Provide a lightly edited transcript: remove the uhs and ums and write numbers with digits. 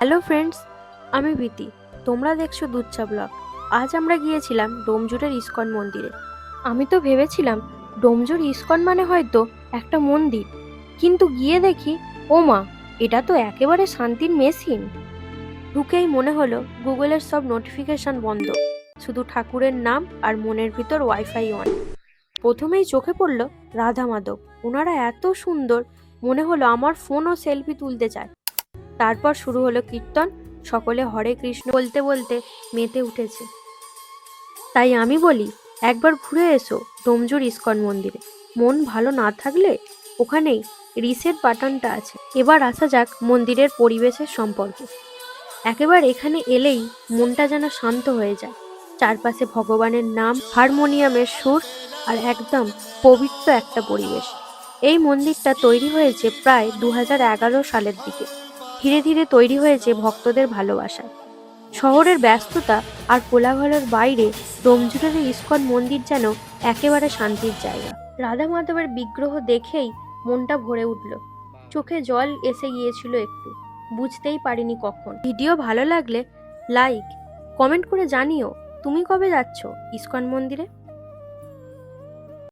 Hello friends, আমি প্রীতি। তোমরা দেখছো দুচ্ছা ব্লগ। আজ আমরা গিয়েছিলাম ডোমজুড়ের ইস্কন মন্দিরে। আমি তো ভেবেছিলাম ডোমজুড় ইস্কন মানে হয়তো একটা মন্দির, কিন্তু গিয়ে দেখি ও মা, এটা তো একেবারে শান্তির মেশিন। ঢুকেই মনে হলো গুগলের সব নোটিফিকেশন বন্ধ, শুধু ঠাকুরের নাম আর মনের ভিতর ওয়াইফাই অন। প্রথমেই চোখে পড়ল রাধা মাধব। ওনারা এত সুন্দর, মনে হলো আমার ফোনও সেলফি তুলতে চায়। তারপর শুরু হলো কীর্তন, সকলে হরে কৃষ্ণ বলতে বলতে মেতে উঠেছে। তাই আমি বলি, একবার ঘুরে এসো ডোমজুড় ইস্কন মন্দিরে। মন ভালো না থাকলে ওখানেই রিসেট বাটনটা আছে। এবার আসা যাক মন্দিরের পরিবেশের সম্পর্কে। একেবারে এখানে এলেই মনটা যেন শান্ত হয়ে যায়। চারপাশে ভগবানের নাম, হারমোনিয়ামের সুর আর একদম পবিত্র একটা পরিবেশ। এই মন্দিরটা তৈরি হয়েছে প্রায় 2011 সালের দিকে। ধীরে ধীরে তৈরি হয়েছে ভক্তদের ভালোবাসায়। শহরের ব্যস্ততা আর কোলাহলের বাইরে ডোমজুড়ের ইস্কন মন্দির যেন একেবারে শান্তির জায়গা। রাধা মাধবের বিগ্রহ দেখেই মনটা ভরে উঠল, চোখে জল এসে গিয়েছিল একটু, বুঝতেই পারিনি কখন। ভিডিও ভালো লাগলে লাইক, কমেন্ট করে জানিও তুমি কবে যাচ্ছ ইস্কন মন্দিরে।